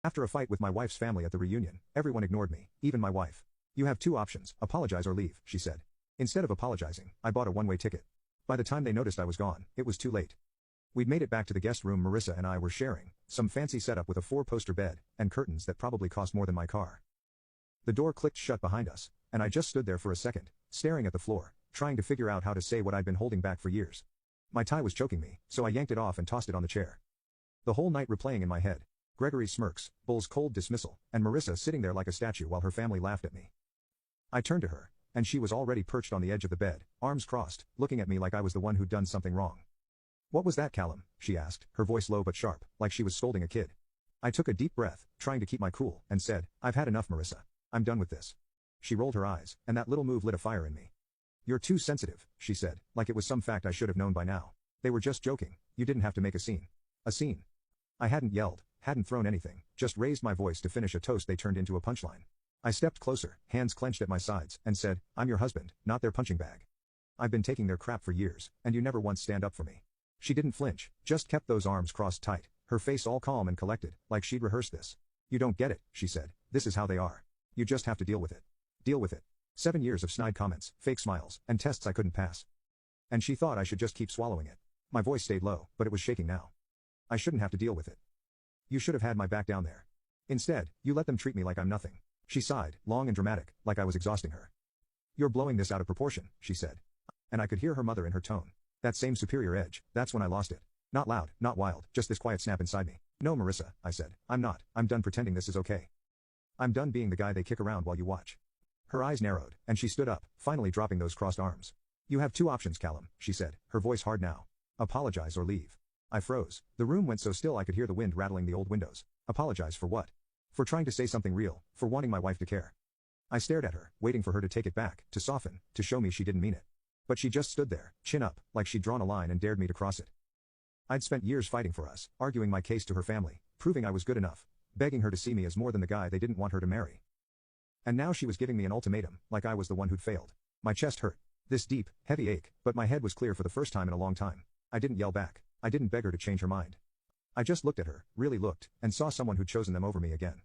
After a fight with my wife's family at the reunion, everyone ignored me, even my wife. You have two options, apologize or leave, she said. Instead of apologizing, I bought a one-way ticket. By the time they noticed I was gone, it was too late. We'd made it back to the guest room Marissa and I were sharing, some fancy setup with a four-poster bed, and curtains that probably cost more than my car. The door clicked shut behind us, and I just stood there for a second, staring at the floor, trying to figure out how to say what I'd been holding back for years. My tie was choking me, so I yanked it off and tossed it on the chair. The whole night replaying in my head. Gregory's smirks, Bull's cold dismissal, and Marissa sitting there like a statue while her family laughed at me. I turned to her, and she was already perched on the edge of the bed, arms crossed, looking at me like I was the one who'd done something wrong. "What was that, Callum?" she asked, her voice low but sharp, like she was scolding a kid. I took a deep breath, trying to keep my cool, and said, "I've had enough, Marissa. I'm done with this." She rolled her eyes, and that little move lit a fire in me. "You're too sensitive," she said, like it was some fact I should have known by now. "They were just joking, you didn't have to make a scene." A scene? I hadn't yelled, hadn't thrown anything, just raised my voice to finish a toast they turned into a punchline. I stepped closer, hands clenched at my sides, and said, "I'm your husband, not their punching bag. I've been taking their crap for years, and you never once stand up for me." She didn't flinch, just kept those arms crossed tight, her face all calm and collected, like she'd rehearsed this. "You don't get it," she said, "this is how they are. You just have to deal with it. Deal with it." 7 years of snide comments, fake smiles, and tests I couldn't pass. And she thought I should just keep swallowing it. My voice stayed low, but it was shaking now. "I shouldn't have to deal with it. You should have had my back down there. Instead, you let them treat me like I'm nothing." She sighed, long and dramatic, like I was exhausting her. "You're blowing this out of proportion," she said. And I could hear her mother in her tone. That same superior edge, that's when I lost it. Not loud, not wild, just this quiet snap inside me. "No, Marissa," I said, "I'm not. I'm done pretending this is okay. I'm done being the guy they kick around while you watch." Her eyes narrowed, and she stood up, finally dropping those crossed arms. "You have two options, Callum," she said, her voice hard now. "Apologize or leave." I froze. The room went so still I could hear the wind rattling the old windows. Apologize for what? For trying to say something real, for wanting my wife to care. I stared at her, waiting for her to take it back, to soften, to show me she didn't mean it. But she just stood there, chin up, like she'd drawn a line and dared me to cross it. I'd spent years fighting for us, arguing my case to her family, proving I was good enough, begging her to see me as more than the guy they didn't want her to marry. And now she was giving me an ultimatum, like I was the one who'd failed. My chest hurt. This deep, heavy ache, but my head was clear for the first time in a long time. I didn't yell back. I didn't beg her to change her mind. I just looked at her, really looked, and saw someone who'd chosen them over me again.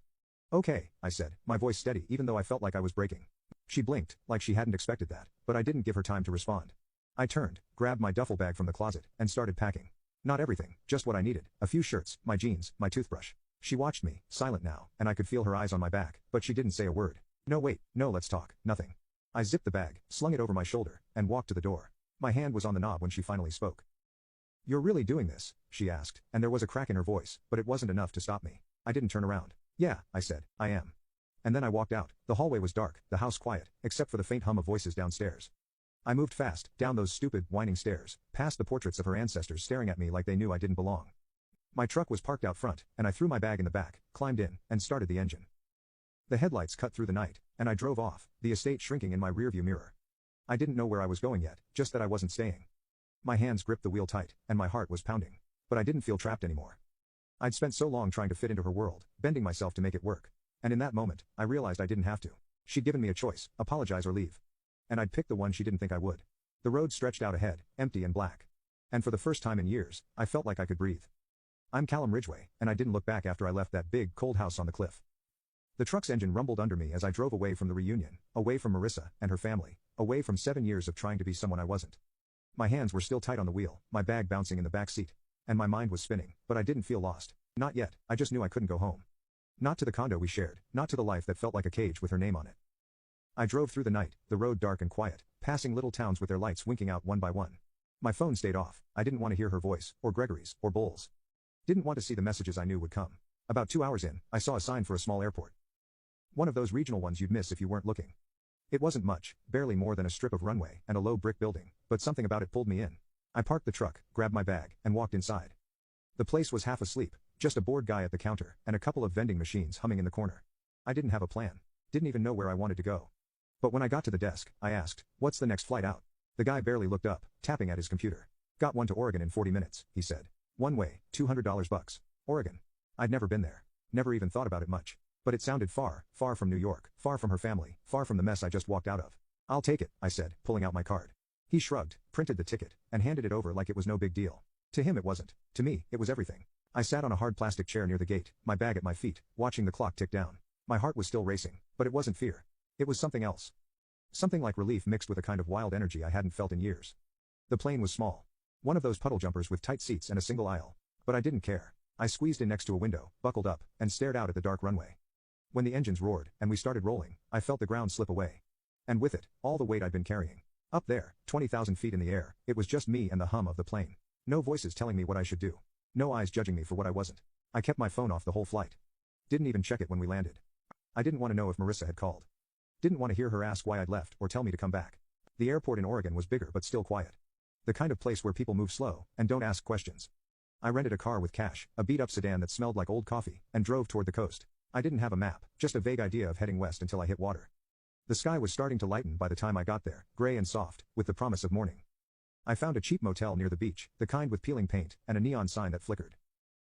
"Okay," I said, my voice steady even though I felt like I was breaking. She blinked, like she hadn't expected that, but I didn't give her time to respond. I turned, grabbed my duffel bag from the closet, and started packing. Not everything, just what I needed, a few shirts, my jeans, my toothbrush. She watched me, silent now, and I could feel her eyes on my back, but she didn't say a word. "No wait, no let's talk, nothing." I zipped the bag, slung it over my shoulder, and walked to the door. My hand was on the knob when she finally spoke. "You're really doing this?" she asked, and there was a crack in her voice, but it wasn't enough to stop me. I didn't turn around. "Yeah," I said, "I am." And then I walked out. The hallway was dark, the house quiet, except for the faint hum of voices downstairs. I moved fast, down those stupid, winding stairs, past the portraits of her ancestors staring at me like they knew I didn't belong. My truck was parked out front, and I threw my bag in the back, climbed in, and started the engine. The headlights cut through the night, and I drove off, the estate shrinking in my rearview mirror. I didn't know where I was going yet, just that I wasn't staying. My hands gripped the wheel tight, and my heart was pounding. But I didn't feel trapped anymore. I'd spent so long trying to fit into her world, bending myself to make it work. And in that moment, I realized I didn't have to. She'd given me a choice, apologize or leave. And I'd picked the one she didn't think I would. The road stretched out ahead, empty and black. And for the first time in years, I felt like I could breathe. I'm Callum Ridgway, and I didn't look back after I left that big, cold house on the cliff. The truck's engine rumbled under me as I drove away from the reunion, away from Marissa and her family, away from 7 years of trying to be someone I wasn't. My hands were still tight on the wheel, my bag bouncing in the back seat. And my mind was spinning, but I didn't feel lost. Not yet, I just knew I couldn't go home. Not to the condo we shared, not to the life that felt like a cage with her name on it. I drove through the night, the road dark and quiet, passing little towns with their lights winking out one by one. My phone stayed off. I didn't want to hear her voice, or Gregory's, or Bull's. Didn't want to see the messages I knew would come. About 2 hours in, I saw a sign for a small airport. One of those regional ones you'd miss if you weren't looking. It wasn't much, barely more than a strip of runway and a low brick building, but something about it pulled me in. I parked the truck, grabbed my bag, and walked inside. The place was half asleep, just a bored guy at the counter, and a couple of vending machines humming in the corner. I didn't have a plan. Didn't even know where I wanted to go. But when I got to the desk, I asked, "What's the next flight out?" The guy barely looked up, tapping at his computer. "Got one to Oregon in 40 minutes, he said. "One way, $200 bucks. Oregon." I'd never been there. Never even thought about it much. But it sounded far, far from New York, far from her family, far from the mess I just walked out of. "I'll take it," I said, pulling out my card. He shrugged, printed the ticket, and handed it over like it was no big deal. To him it wasn't. To me, it was everything. I sat on a hard plastic chair near the gate, my bag at my feet, watching the clock tick down. My heart was still racing, but it wasn't fear. It was something else. Something like relief mixed with a kind of wild energy I hadn't felt in years. The plane was small. One of those puddle jumpers with tight seats and a single aisle. But I didn't care. I squeezed in next to a window, buckled up, and stared out at the dark runway. When the engines roared, and we started rolling, I felt the ground slip away. And with it, all the weight I'd been carrying. Up there, 20,000 feet in the air, it was just me and the hum of the plane. No voices telling me what I should do. No eyes judging me for what I wasn't. I kept my phone off the whole flight. Didn't even check it when we landed. I didn't want to know if Marissa had called. Didn't want to hear her ask why I'd left or tell me to come back. The airport in Oregon was bigger but still quiet. The kind of place where people move slow and don't ask questions. I rented a car with cash, a beat-up sedan that smelled like old coffee, and drove toward the coast. I didn't have a map, just a vague idea of heading west until I hit water. The sky was starting to lighten by the time I got there, gray and soft, with the promise of morning. I found a cheap motel near the beach, the kind with peeling paint and a neon sign that flickered.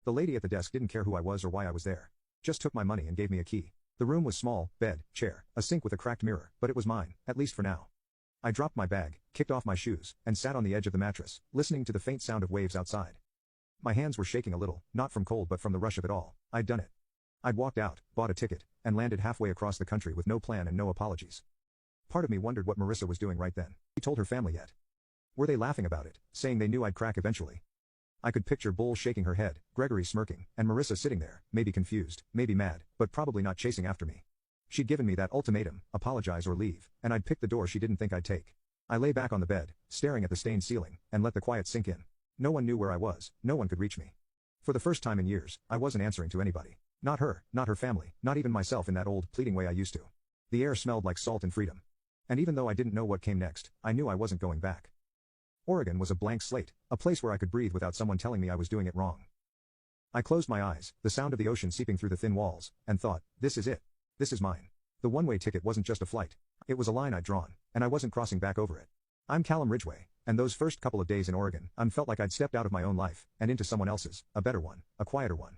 The lady at the desk didn't care who I was or why I was there. Just took my money and gave me a key. The room was small, bed, chair, a sink with a cracked mirror, but it was mine, at least for now. I dropped my bag, kicked off my shoes, and sat on the edge of the mattress, listening to the faint sound of waves outside. My hands were shaking a little, not from cold but from the rush of it all. I'd done it. I'd walked out, bought a ticket, and landed halfway across the country with no plan and no apologies. Part of me wondered what Marissa was doing right then. She told her family yet? Were they laughing about it, saying they knew I'd crack eventually? I could picture Bull shaking her head, Gregory smirking, and Marissa sitting there, maybe confused, maybe mad, but probably not chasing after me. She'd given me that ultimatum, apologize or leave, and I'd picked the door she didn't think I'd take. I lay back on the bed, staring at the stained ceiling, and let the quiet sink in. No one knew where I was, no one could reach me. For the first time in years, I wasn't answering to anybody. Not her, not her family, not even myself in that old, pleading way I used to. The air smelled like salt and freedom. And even though I didn't know what came next, I knew I wasn't going back. Oregon was a blank slate, a place where I could breathe without someone telling me I was doing it wrong. I closed my eyes, the sound of the ocean seeping through the thin walls, and thought, this is it. This is mine. The one-way ticket wasn't just a flight. It was a line I'd drawn, and I wasn't crossing back over it. I'm Callum Ridgway, and those first couple of days in Oregon, I felt like I'd stepped out of my own life, and into someone else's, a better one, a quieter one.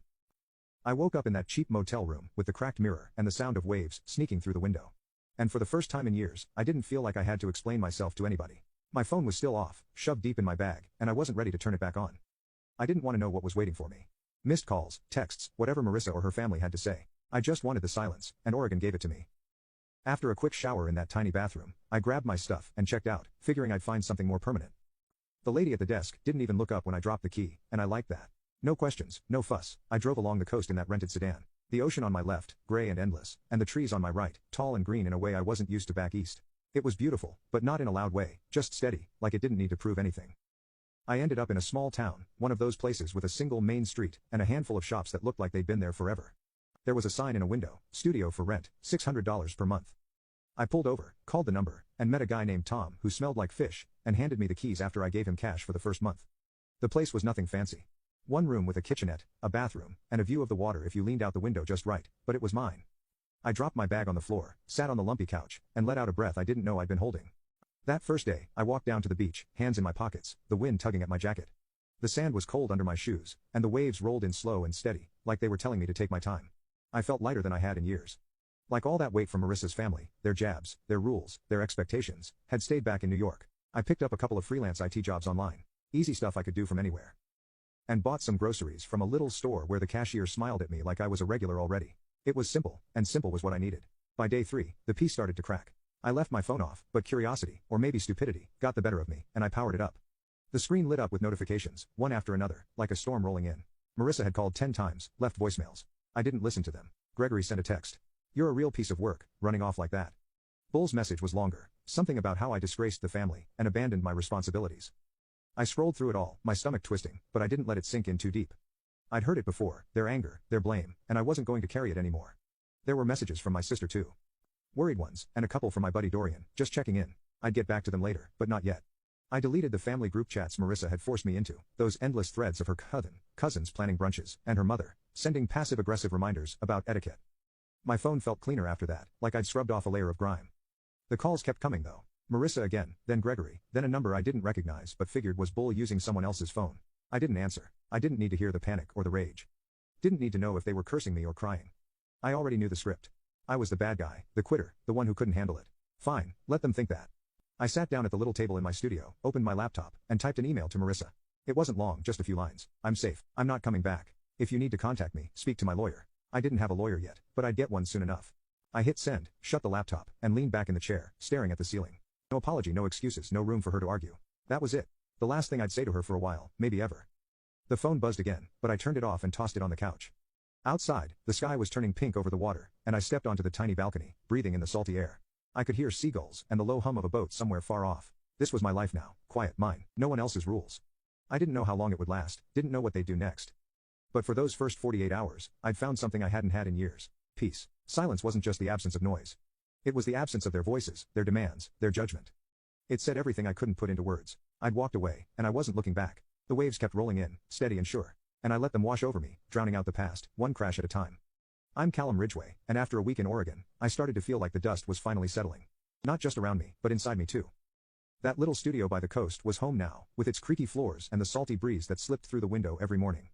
I woke up in that cheap motel room, with the cracked mirror, and the sound of waves, sneaking through the window. And for the first time in years, I didn't feel like I had to explain myself to anybody. My phone was still off, shoved deep in my bag, and I wasn't ready to turn it back on. I didn't want to know what was waiting for me. Missed calls, texts, whatever Marissa or her family had to say. I just wanted the silence, and Oregon gave it to me. After a quick shower in that tiny bathroom, I grabbed my stuff and checked out, figuring I'd find something more permanent. The lady at the desk didn't even look up when I dropped the key, and I liked that. No questions, no fuss. I drove along the coast in that rented sedan. The ocean on my left, gray and endless, and the trees on my right, tall and green in a way I wasn't used to back east. It was beautiful, but not in a loud way, just steady, like it didn't need to prove anything. I ended up in a small town, one of those places with a single main street, and a handful of shops that looked like they'd been there forever. There was a sign in a window, studio for rent, $600 per month. I pulled over, called the number, and met a guy named Tom who smelled like fish, and handed me the keys after I gave him cash for the first month. The place was nothing fancy. One room with a kitchenette, a bathroom, and a view of the water if you leaned out the window just right, but it was mine. I dropped my bag on the floor, sat on the lumpy couch, and let out a breath I didn't know I'd been holding. That first day, I walked down to the beach, hands in my pockets, the wind tugging at my jacket. The sand was cold under my shoes, and the waves rolled in slow and steady, like they were telling me to take my time. I felt lighter than I had in years. Like all that weight from Marissa's family, their jabs, their rules, their expectations, had stayed back in New York. I picked up a couple of freelance IT jobs online. Easy stuff I could do from anywhere. And bought some groceries from a little store where the cashier smiled at me like I was a regular already. It was simple, and simple was what I needed. By day 3, the piece started to crack. I left my phone off, but curiosity, or maybe stupidity, got the better of me, and I powered it up. The screen lit up with notifications, one after another, like a storm rolling in. Marissa had called 10 times, left voicemails. I didn't listen to them. Gregory sent a text. You're a real piece of work, running off like that. Bull's message was longer, something about how I disgraced the family, and abandoned my responsibilities. I scrolled through it all, my stomach twisting, but I didn't let it sink in too deep. I'd heard it before, their anger, their blame, and I wasn't going to carry it anymore. There were messages from my sister too. Worried ones, and a couple from my buddy Dorian, just checking in. I'd get back to them later, but not yet. I deleted the family group chats Marissa had forced me into, those endless threads of her cousins planning brunches, and her mother, sending passive-aggressive reminders about etiquette. My phone felt cleaner after that, like I'd scrubbed off a layer of grime. The calls kept coming though. Marissa again, then Gregory, then a number I didn't recognize but figured was Bull using someone else's phone. I didn't answer. I didn't need to hear the panic or the rage. Didn't need to know if they were cursing me or crying. I already knew the script. I was the bad guy, the quitter, the one who couldn't handle it. Fine, let them think that. I sat down at the little table in my studio, opened my laptop, and typed an email to Marissa. It wasn't long, just a few lines. I'm safe. I'm not coming back. If you need to contact me, speak to my lawyer. I didn't have a lawyer yet, but I'd get one soon enough. I hit send, shut the laptop, and leaned back in the chair, staring at the ceiling. No apology, no excuses, no room for her to argue. That was it. The last thing I'd say to her for a while, maybe ever. The phone buzzed again, but I turned it off and tossed it on the couch. Outside, the sky was turning pink over the water, and I stepped onto the tiny balcony, breathing in the salty air. I could hear seagulls and the low hum of a boat somewhere far off. This was my life now, quiet, mine, no one else's rules. I didn't know how long it would last, didn't know what they'd do next. But for those first 48 hours, I'd found something I hadn't had in years. Peace. Silence wasn't just the absence of noise. It was the absence of their voices, their demands, their judgment. It said everything I couldn't put into words. I'd walked away, and I wasn't looking back. The waves kept rolling in, steady and sure. And I let them wash over me, drowning out the past, one crash at a time. I'm Callum Ridgway, and after a week in Oregon, I started to feel like the dust was finally settling. Not just around me, but inside me too. That little studio by the coast was home now, with its creaky floors and the salty breeze that slipped through the window every morning.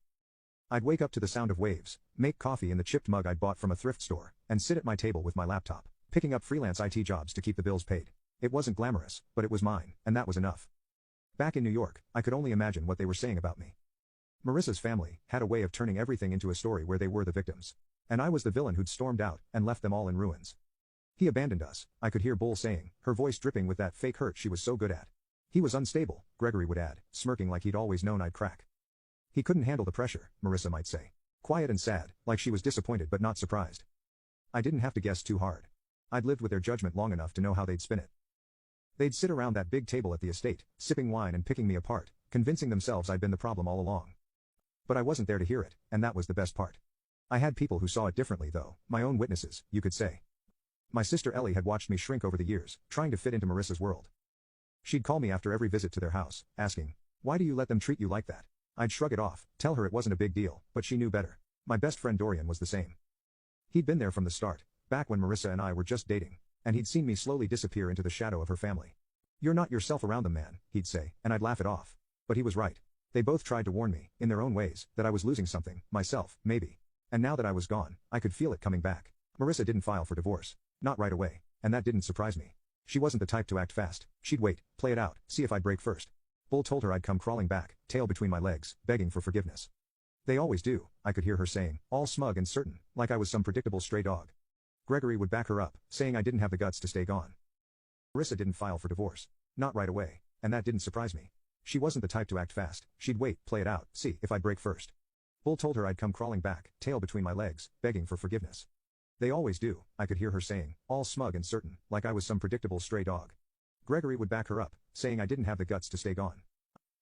I'd wake up to the sound of waves, make coffee in the chipped mug I'd bought from a thrift store, and sit at my table with my laptop, picking up freelance IT jobs to keep the bills paid. It wasn't glamorous, but it was mine, and that was enough. Back in New York, I could only imagine what they were saying about me. Marissa's family had a way of turning everything into a story where they were the victims. And I was the villain who'd stormed out and left them all in ruins. He abandoned us, I could hear Bull saying, her voice dripping with that fake hurt she was so good at. He was unstable, Gregory would add, smirking like he'd always known I'd crack. He couldn't handle the pressure, Marissa might say. Quiet and sad, like she was disappointed but not surprised. I didn't have to guess too hard. I'd lived with their judgment long enough to know how they'd spin it. They'd sit around that big table at the estate, sipping wine and picking me apart, convincing themselves I'd been the problem all along. But I wasn't there to hear it, and that was the best part. I had people who saw it differently though, my own witnesses, you could say. My sister Ellie had watched me shrink over the years, trying to fit into Marissa's world. She'd call me after every visit to their house, asking, "Why do you let them treat you like that?" I'd shrug it off, tell her it wasn't a big deal, but she knew better. My best friend Dorian was the same. He'd been there from the start, back when Marissa and I were just dating, and he'd seen me slowly disappear into the shadow of her family. "You're not yourself around them, man," he'd say, and I'd laugh it off. But he was right. They both tried to warn me, in their own ways, that I was losing something, myself, maybe. And now that I was gone, I could feel it coming back. Marissa didn't file for divorce. Not right away, and that didn't surprise me. She wasn't the type to act fast. She'd wait, play it out, see if I'd break first. Bull told her I'd come crawling back, tail between my legs, begging for forgiveness. "They always do," I could hear her saying, all smug and certain, like I was some predictable stray dog. Gregory would back her up, saying I didn't have the guts to stay gone. Marissa didn't file for divorce. Not right away, and that didn't surprise me. She wasn't the type to act fast. She'd wait, play it out, see if I'd break first. Bull told her I'd come crawling back, tail between my legs, begging for forgiveness. "They always do," I could hear her saying, all smug and certain, like I was some predictable stray dog. Gregory would back her up, saying I didn't have the guts to stay gone.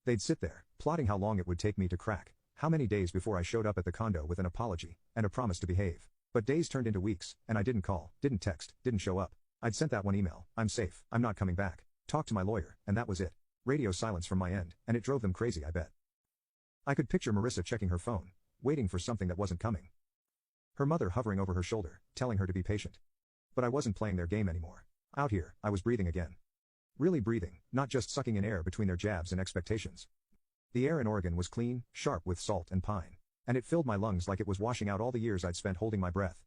They'd sit there, plotting how long it would take me to crack, how many days before I showed up at the condo with an apology, and a promise to behave. But days turned into weeks, and I didn't call, didn't text, didn't show up. I'd sent that one email, "I'm safe, I'm not coming back." Talked to my lawyer, and that was it. Radio silence from my end, and it drove them crazy, I bet. I could picture Marissa checking her phone, waiting for something that wasn't coming. Her mother hovering over her shoulder, telling her to be patient. But I wasn't playing their game anymore. Out here, I was breathing again. Really breathing, not just sucking in air between their jabs and expectations. The air in Oregon was clean, sharp with salt and pine. And it filled my lungs like it was washing out all the years I'd spent holding my breath.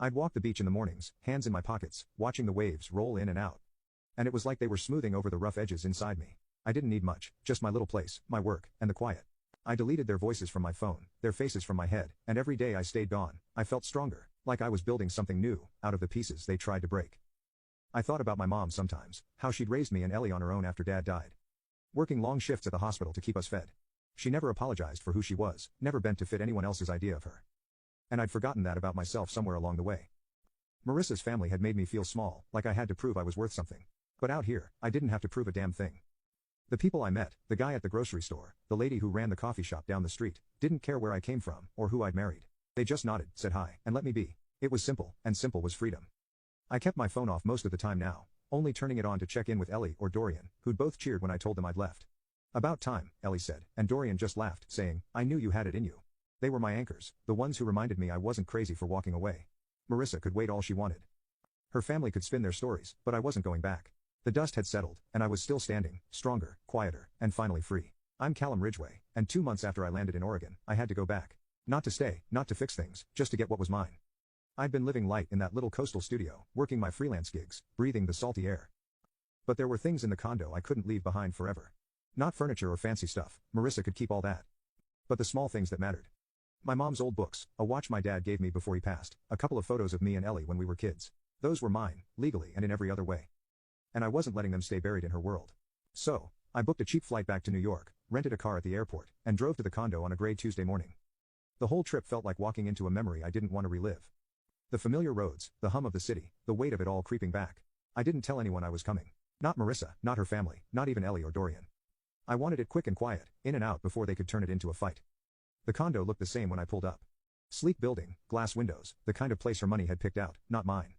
I'd walk the beach in the mornings, hands in my pockets, watching the waves roll in and out. And it was like they were smoothing over the rough edges inside me. I didn't need much, just my little place, my work, and the quiet. I deleted their voices from my phone, their faces from my head, and every day I stayed gone, I felt stronger, like I was building something new, out of the pieces they tried to break. I thought about my mom sometimes, how she'd raised me and Ellie on her own after Dad died. Working long shifts at the hospital to keep us fed. She never apologized for who she was, never bent to fit anyone else's idea of her. And I'd forgotten that about myself somewhere along the way. Marissa's family had made me feel small, like I had to prove I was worth something. But out here, I didn't have to prove a damn thing. The people I met, the guy at the grocery store, the lady who ran the coffee shop down the street, didn't care where I came from, or who I'd married. They just nodded, said hi, and let me be. It was simple, and simple was freedom. I kept my phone off most of the time now, only turning it on to check in with Ellie or Dorian, who'd both cheered when I told them I'd left. "About time," Ellie said, and Dorian just laughed, saying, "I knew you had it in you." They were my anchors, the ones who reminded me I wasn't crazy for walking away. Marissa could wait all she wanted. Her family could spin their stories, but I wasn't going back. The dust had settled, and I was still standing, stronger, quieter, and finally free. I'm Callum Ridgway, and 2 months after I landed in Oregon, I had to go back. Not to stay, not to fix things, just to get what was mine. I'd been living light in that little coastal studio, working my freelance gigs, breathing the salty air. But there were things in the condo I couldn't leave behind forever. Not furniture or fancy stuff, Marissa could keep all that. But the small things that mattered. My mom's old books, a watch my dad gave me before he passed, a couple of photos of me and Ellie when we were kids. Those were mine, legally and in every other way. And I wasn't letting them stay buried in her world. So, I booked a cheap flight back to New York, rented a car at the airport, and drove to the condo on a gray Tuesday morning. The whole trip felt like walking into a memory I didn't want to relive. The familiar roads, the hum of the city, the weight of it all creeping back. I didn't tell anyone I was coming. Not Marissa, not her family, not even Ellie or Dorian. I wanted it quick and quiet, in and out before they could turn it into a fight. The condo looked the same when I pulled up. Sleek building, glass windows, the kind of place her money had picked out, not mine.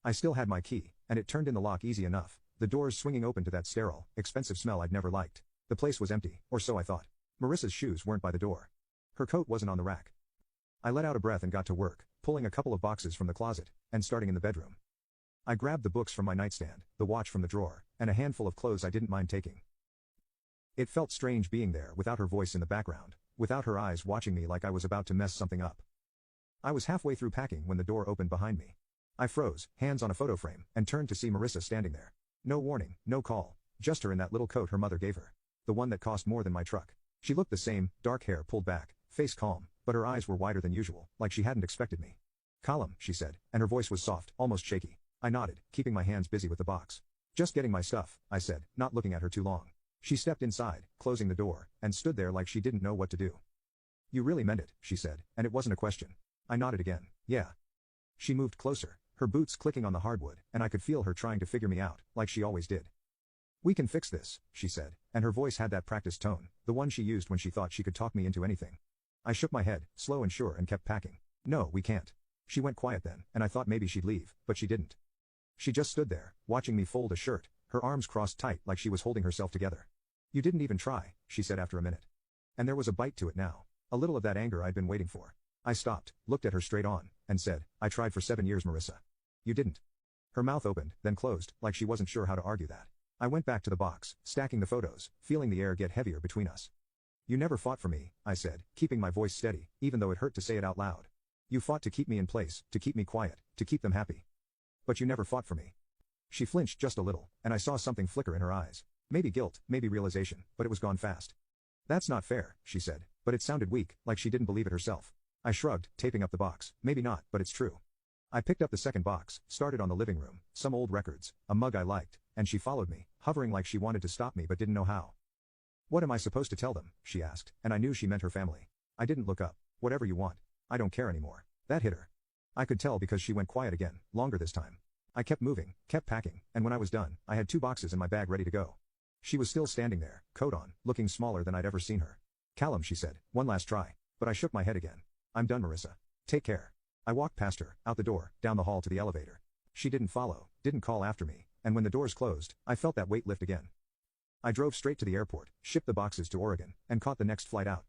I still had my key, and it turned in the lock easy enough, the doors swinging open to that sterile, expensive smell I'd never liked. The place was empty, or so I thought. Marissa's shoes weren't by the door. Her coat wasn't on the rack. I let out a breath and got to work, pulling a couple of boxes from the closet, and starting in the bedroom. I grabbed the books from my nightstand, the watch from the drawer, and a handful of clothes I didn't mind taking. It felt strange being there without her voice in the background, without her eyes watching me like I was about to mess something up. I was halfway through packing when the door opened behind me. I froze, hands on a photo frame, and turned to see Marissa standing there. No warning, no call, just her in that little coat her mother gave her. The one that cost more than my truck. She looked the same, dark hair pulled back, face calm, but her eyes were wider than usual, like she hadn't expected me. "Callum," she said, and her voice was soft, almost shaky. I nodded, keeping my hands busy with the box. "Just getting my stuff," I said, not looking at her too long. She stepped inside, closing the door, and stood there like she didn't know what to do. "You really meant it," she said, and it wasn't a question. I nodded again. "Yeah." She moved closer, her boots clicking on the hardwood, and I could feel her trying to figure me out, like she always did. "We can fix this," she said, and her voice had that practiced tone, the one she used when she thought she could talk me into anything. I shook my head, slow and sure, and kept packing. "No, we can't." She went quiet then, and I thought maybe she'd leave, but she didn't. She just stood there, watching me fold a shirt, her arms crossed tight like she was holding herself together. "You didn't even try," she said after a minute. And there was a bite to it now. A little of that anger I'd been waiting for. I stopped, looked at her straight on, and said, "I tried for 7 years, Marissa. You didn't." Her mouth opened, then closed, like she wasn't sure how to argue that. I went back to the box, stacking the photos, feeling the air get heavier between us. "You never fought for me," I said, keeping my voice steady, even though it hurt to say it out loud. "You fought to keep me in place, to keep me quiet, to keep them happy. But you never fought for me." She flinched just a little, and I saw something flicker in her eyes. Maybe guilt, maybe realization, but it was gone fast. "That's not fair," she said, but it sounded weak, like she didn't believe it herself. I shrugged, taping up the box. "Maybe not, but it's true." I picked up the second box, started on the living room, some old records, a mug I liked, and she followed me, hovering like she wanted to stop me but didn't know how. "What am I supposed to tell them?" she asked, and I knew she meant her family. I didn't look up. "Whatever you want. I don't care anymore." That hit her. I could tell because she went quiet again, longer this time. I kept moving, kept packing, and when I was done, I had 2 boxes in my bag ready to go. She was still standing there, coat on, looking smaller than I'd ever seen her. "Callum," she said, "one last try." But I shook my head again. "I'm done, Marissa. Take care." I walked past her, out the door, down the hall to the elevator. She didn't follow, didn't call after me, and when the doors closed, I felt that weight lift again. I drove straight to the airport, shipped the boxes to Oregon, and caught the next flight out.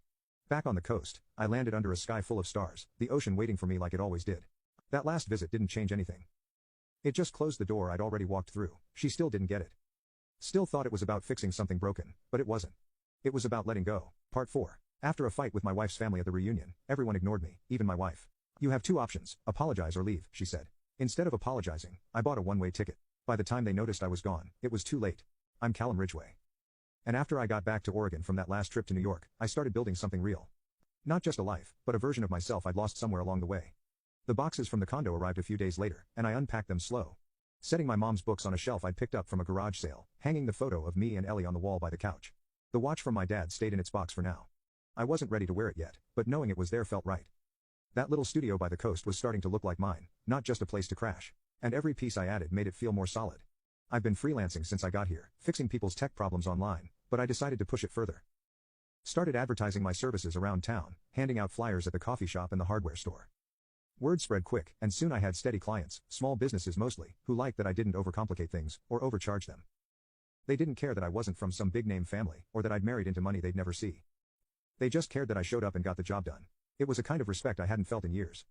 Back on the coast, I landed under a sky full of stars, the ocean waiting for me like it always did. That last visit didn't change anything. It just closed the door I'd already walked through. She still didn't get it. Still thought it was about fixing something broken, but it wasn't. It was about letting go. Part 4. After a fight with my wife's family at the reunion, everyone ignored me, even my wife. "You have 2 options, apologize or leave," she said. Instead of apologizing, I bought a one-way ticket. By the time they noticed I was gone, it was too late. I'm Callum Ridgway. And after I got back to Oregon from that last trip to New York, I started building something real. Not just a life, but a version of myself I'd lost somewhere along the way. The boxes from the condo arrived a few days later, and I unpacked them slow. Setting my mom's books on a shelf I'd picked up from a garage sale, hanging the photo of me and Ellie on the wall by the couch. The watch from my dad stayed in its box for now. I wasn't ready to wear it yet, but knowing it was there felt right. That little studio by the coast was starting to look like mine, not just a place to crash. And every piece I added made it feel more solid. I've been freelancing since I got here, fixing people's tech problems online, but I decided to push it further. Started advertising my services around town, handing out flyers at the coffee shop and the hardware store. Word spread quick, and soon I had steady clients, small businesses mostly, who liked that I didn't overcomplicate things, or overcharge them. They didn't care that I wasn't from some big-name family, or that I'd married into money they'd never see. They just cared that I showed up and got the job done. It was a kind of respect I hadn't felt in years.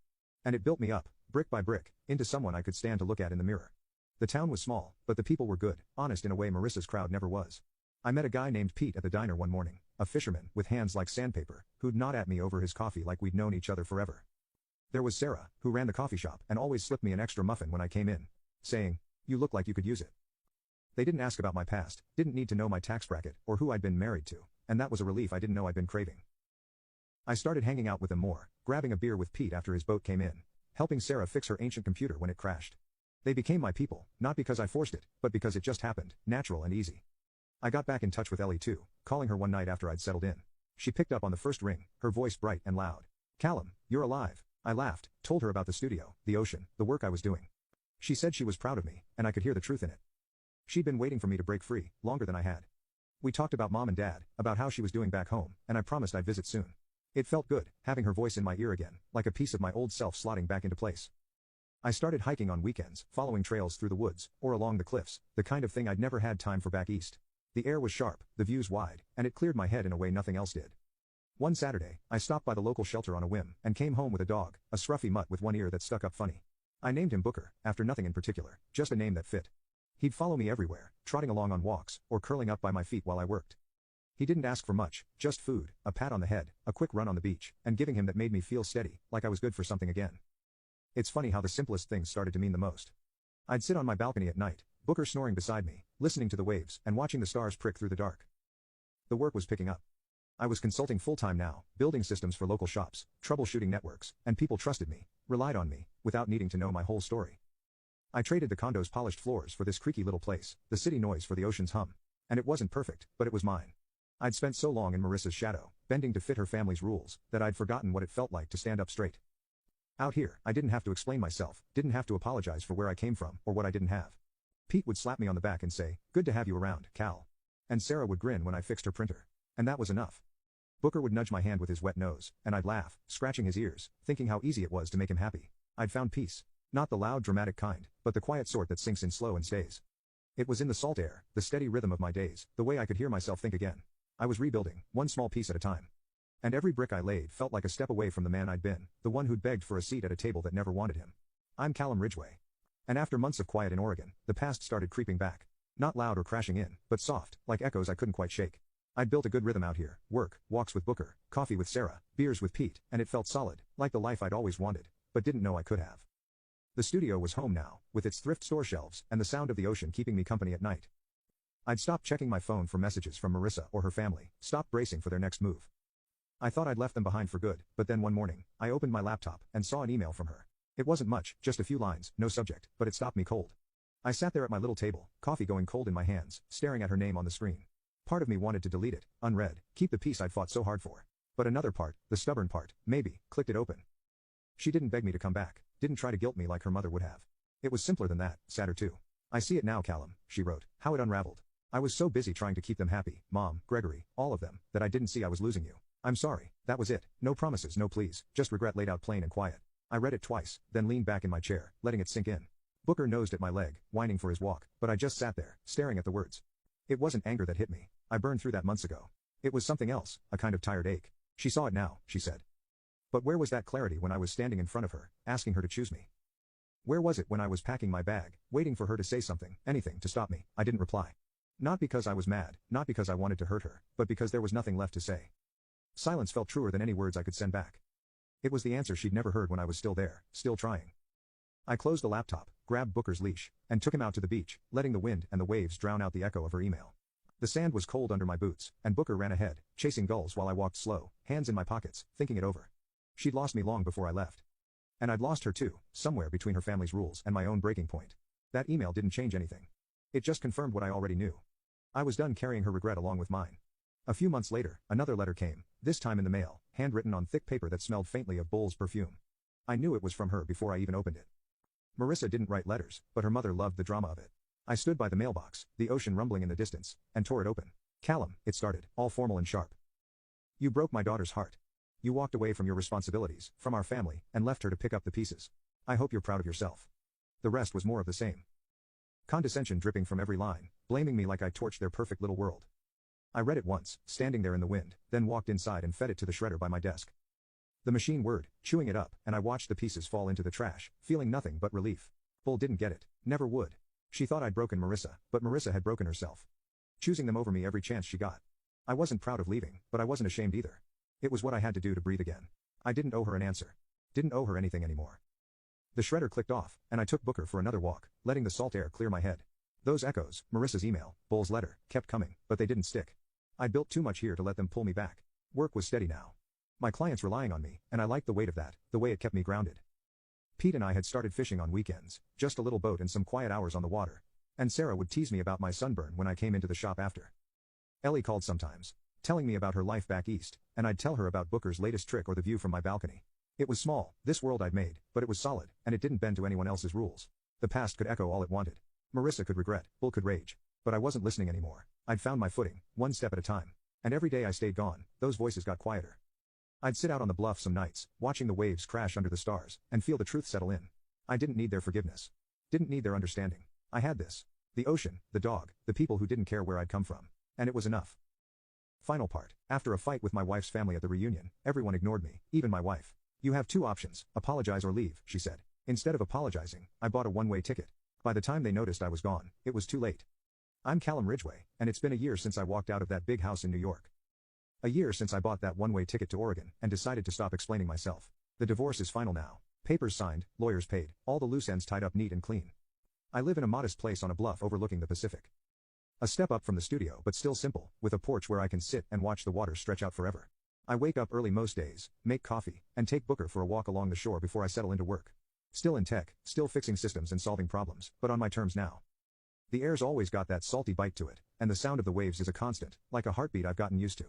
And it built me up, brick by brick, into someone I could stand to look at in the mirror. The town was small, but the people were good, honest in a way Marissa's crowd never was. I met a guy named Pete at the diner one morning, a fisherman with hands like sandpaper, who'd nod at me over his coffee like we'd known each other forever. There was Sarah, who ran the coffee shop and always slipped me an extra muffin when I came in, saying, "You look like you could use it." They didn't ask about my past, didn't need to know my tax bracket, or who I'd been married to, and that was a relief I didn't know I'd been craving. I started hanging out with them more, grabbing a beer with Pete after his boat came in, helping Sarah fix her ancient computer when it crashed. They became my people, not because I forced it, but because it just happened, natural and easy. I got back in touch with Ellie too, calling her one night after I'd settled in. She picked up on the first ring, her voice bright and loud. "Callum, you're alive." I laughed, told her about the studio, the ocean, the work I was doing. She said she was proud of me, and I could hear the truth in it. She'd been waiting for me to break free, longer than I had. We talked about mom and dad, about how she was doing back home, and I promised I'd visit soon. It felt good, having her voice in my ear again, like a piece of my old self slotting back into place. I started hiking on weekends, following trails through the woods, or along the cliffs, the kind of thing I'd never had time for back east. The air was sharp, the views wide, and it cleared my head in a way nothing else did. One Saturday, I stopped by the local shelter on a whim, and came home with a dog, a scruffy mutt with one ear that stuck up funny. I named him Booker, after nothing in particular, just a name that fit. He'd follow me everywhere, trotting along on walks, or curling up by my feet while I worked. He didn't ask for much, just food, a pat on the head, a quick run on the beach, and giving him that made me feel steady, like I was good for something again. It's funny how the simplest things started to mean the most. I'd sit on my balcony at night, Booker snoring beside me, listening to the waves, and watching the stars prick through the dark. The work was picking up. I was consulting full-time now, building systems for local shops, troubleshooting networks, and people trusted me, relied on me, without needing to know my whole story. I traded the condo's polished floors for this creaky little place, the city noise for the ocean's hum. And it wasn't perfect, but it was mine. I'd spent so long in Marissa's shadow, bending to fit her family's rules, that I'd forgotten what it felt like to stand up straight. Out here, I didn't have to explain myself, didn't have to apologize for where I came from, or what I didn't have. Pete would slap me on the back and say, "Good to have you around, Cal." And Sarah would grin when I fixed her printer. And that was enough. Booker would nudge my hand with his wet nose, and I'd laugh, scratching his ears, thinking how easy it was to make him happy. I'd found peace. Not the loud dramatic kind, but the quiet sort that sinks in slow and stays. It was in the salt air, the steady rhythm of my days, the way I could hear myself think again. I was rebuilding, one small piece at a time. And every brick I laid felt like a step away from the man I'd been, the one who'd begged for a seat at a table that never wanted him. I'm Callum Ridgway. And after months of quiet in Oregon, the past started creeping back. Not loud or crashing in, but soft, like echoes I couldn't quite shake. I'd built a good rhythm out here, work, walks with Booker, coffee with Sarah, beers with Pete, and it felt solid, like the life I'd always wanted, but didn't know I could have. The studio was home now, with its thrift store shelves, and the sound of the ocean keeping me company at night. I'd stopped checking my phone for messages from Marissa or her family, stopped bracing for their next move. I thought I'd left them behind for good, but then one morning, I opened my laptop, and saw an email from her. It wasn't much, just a few lines, no subject, but it stopped me cold. I sat there at my little table, coffee going cold in my hands, staring at her name on the screen. Part of me wanted to delete it, unread, keep the peace I'd fought so hard for. But another part, the stubborn part, maybe, clicked it open. She didn't beg me to come back, didn't try to guilt me like her mother would have. It was simpler than that, sadder too. "I see it now, Callum," she wrote, "how it unraveled. I was so busy trying to keep them happy, Mom, Gregory, all of them, that I didn't see I was losing you. I'm sorry, that was it, no promises, no pleas, just regret laid out plain and quiet." I read it twice, then leaned back in my chair, letting it sink in. Booker nosed at my leg, whining for his walk, but I just sat there, staring at the words. It wasn't anger that hit me. I burned through that months ago. It was something else, a kind of tired ache. She saw it now, she said. But where was that clarity when I was standing in front of her, asking her to choose me? Where was it when I was packing my bag, waiting for her to say something, anything to stop me? I didn't reply. Not because I was mad, not because I wanted to hurt her, but because there was nothing left to say. Silence felt truer than any words I could send back. It was the answer she'd never heard when I was still there, still trying. I closed the laptop, grabbed Booker's leash, and took him out to the beach, letting the wind and the waves drown out the echo of her email. The sand was cold under my boots, and Booker ran ahead, chasing gulls while I walked slow, hands in my pockets, thinking it over. She'd lost me long before I left. And I'd lost her too, somewhere between her family's rules and my own breaking point. That email didn't change anything. It just confirmed what I already knew. I was done carrying her regret along with mine. A few months later, another letter came, this time in the mail, handwritten on thick paper that smelled faintly of Bull's perfume. I knew it was from her before I even opened it. Marissa didn't write letters, but her mother loved the drama of it. I stood by the mailbox, the ocean rumbling in the distance, and tore it open. "Callum," it started, all formal and sharp. "You broke my daughter's heart. You walked away from your responsibilities, from our family, and left her to pick up the pieces. I hope you're proud of yourself." The rest was more of the same. Condescension dripping from every line, blaming me like I torched their perfect little world. I read it once, standing there in the wind, then walked inside and fed it to the shredder by my desk. The machine whirred, chewing it up, and I watched the pieces fall into the trash, feeling nothing but relief. Bull didn't get it, never would. She thought I'd broken Marissa, but Marissa had broken herself. Choosing them over me every chance she got. I wasn't proud of leaving, but I wasn't ashamed either. It was what I had to do to breathe again. I didn't owe her an answer. Didn't owe her anything anymore. The shredder clicked off, and I took Booker for another walk, letting the salt air clear my head. Those echoes, Marissa's email, Bull's letter, kept coming, but they didn't stick. I'd built too much here to let them pull me back. Work was steady now. My clients relying on me, and I liked the weight of that, the way it kept me grounded. Pete and I had started fishing on weekends, just a little boat and some quiet hours on the water. And Sarah would tease me about my sunburn when I came into the shop after. Ellie called sometimes, telling me about her life back east, and I'd tell her about Booker's latest trick or the view from my balcony. It was small, this world I'd made, but it was solid, and it didn't bend to anyone else's rules. The past could echo all it wanted. Marissa could regret, Bull could rage. But I wasn't listening anymore. I'd found my footing, one step at a time. And every day I stayed gone, those voices got quieter. I'd sit out on the bluff some nights, watching the waves crash under the stars, and feel the truth settle in. I didn't need their forgiveness. Didn't need their understanding. I had this. The ocean, the dog, the people who didn't care where I'd come from. And it was enough. Final part. After a fight with my wife's family at the reunion, everyone ignored me, even my wife. You have two options, apologize or leave, she said. Instead of apologizing, I bought a one-way ticket. By the time they noticed I was gone, it was too late. I'm Callum Ridgway, and it's been a year since I walked out of that big house in New York. A year since I bought that one-way ticket to Oregon, and decided to stop explaining myself. The divorce is final now. Papers signed, lawyers paid, all the loose ends tied up neat and clean. I live in a modest place on a bluff overlooking the Pacific. A step up from the studio but still simple, with a porch where I can sit and watch the water stretch out forever. I wake up early most days, make coffee, and take Booker for a walk along the shore before I settle into work. Still in tech, still fixing systems and solving problems, but on my terms now. The air's always got that salty bite to it, and the sound of the waves is a constant, like a heartbeat I've gotten used to.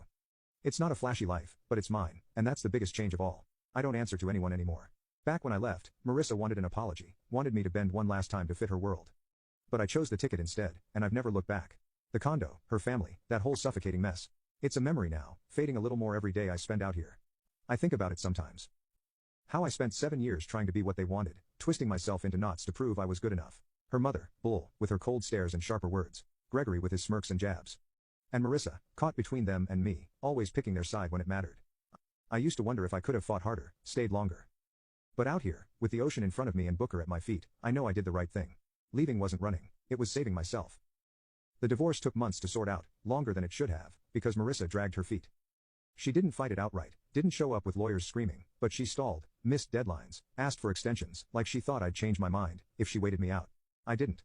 It's not a flashy life, but it's mine, and that's the biggest change of all. I don't answer to anyone anymore. Back when I left, Marissa wanted an apology, wanted me to bend one last time to fit her world. But I chose the ticket instead, and I've never looked back. The condo, her family, that whole suffocating mess. It's a memory now, fading a little more every day I spend out here. I think about it sometimes. How I spent 7 years trying to be what they wanted, twisting myself into knots to prove I was good enough. Her mother, Bull, with her cold stares and sharper words. Gregory with his smirks and jabs. And Marissa, caught between them and me, always picking their side when it mattered. I used to wonder if I could have fought harder, stayed longer. But out here, with the ocean in front of me and Booker at my feet, I know I did the right thing. Leaving wasn't running, it was saving myself. The divorce took months to sort out, longer than it should have, because Marissa dragged her feet. She didn't fight it outright, didn't show up with lawyers screaming, but she stalled, missed deadlines, asked for extensions, like she thought I'd change my mind, if she waited me out. I didn't.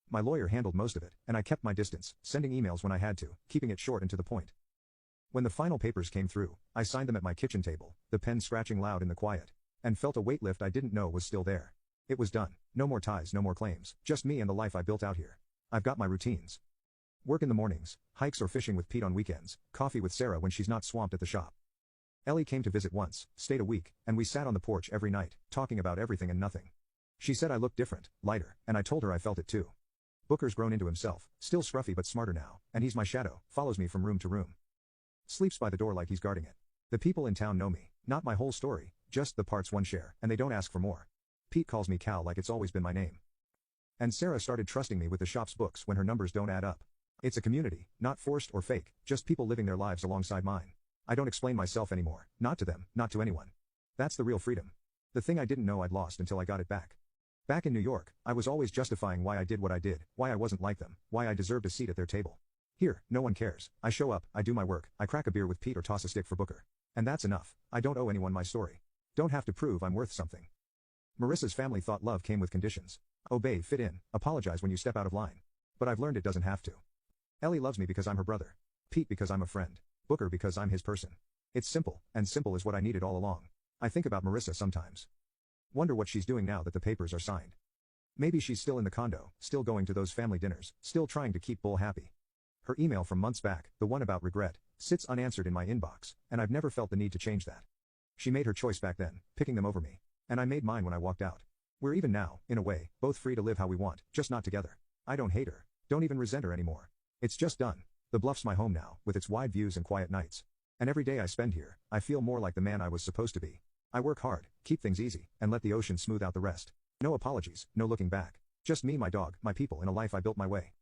My lawyer handled most of it, and I kept my distance, sending emails when I had to, keeping it short and to the point. When the final papers came through, I signed them at my kitchen table, the pen scratching loud in the quiet, and felt a weight lift I didn't know was still there. It was done. No more ties, no more claims, just me and the life I built out here. I've got my routines. Work in the mornings, hikes or fishing with Pete on weekends, coffee with Sarah when she's not swamped at the shop. Ellie came to visit once, stayed a week, and we sat on the porch every night, talking about everything and nothing. She said I looked different, lighter, and I told her I felt it too. Booker's grown into himself, still scruffy but smarter now, and he's my shadow, follows me from room to room. Sleeps by the door like he's guarding it. The people in town know me, not my whole story, just the parts one share, and they don't ask for more. Pete calls me Cal like it's always been my name. And Sarah started trusting me with the shop's books when her numbers don't add up. It's a community, not forced or fake, just people living their lives alongside mine. I don't explain myself anymore, not to them, not to anyone. That's the real freedom. The thing I didn't know I'd lost until I got it back. Back in New York, I was always justifying why I did what I did, why I wasn't like them, why I deserved a seat at their table. Here, no one cares. I show up, I do my work, I crack a beer with Pete or toss a stick for Booker. And that's enough. I don't owe anyone my story. Don't have to prove I'm worth something. Marissa's family thought love came with conditions. Obey, fit in, apologize when you step out of line. But I've learned it doesn't have to. Ellie loves me because I'm her brother. Pete because I'm a friend. Booker because I'm his person. It's simple, and simple is what I needed all along. I think about Marissa sometimes. Wonder what she's doing now that the papers are signed. Maybe she's still in the condo, still going to those family dinners, still trying to keep Bull happy. Her email from months back, the one about regret, sits unanswered in my inbox, and I've never felt the need to change that. She made her choice back then, picking them over me. And I made mine when I walked out. We're even now, in a way, both free to live how we want, just not together. I don't hate her, don't even resent her anymore. It's just done. The bluff's my home now, with its wide views and quiet nights. And every day I spend here, I feel more like the man I was supposed to be. I work hard, keep things easy, and let the ocean smooth out the rest. No apologies, no looking back. Just me, my dog, my people, and a life I built my way.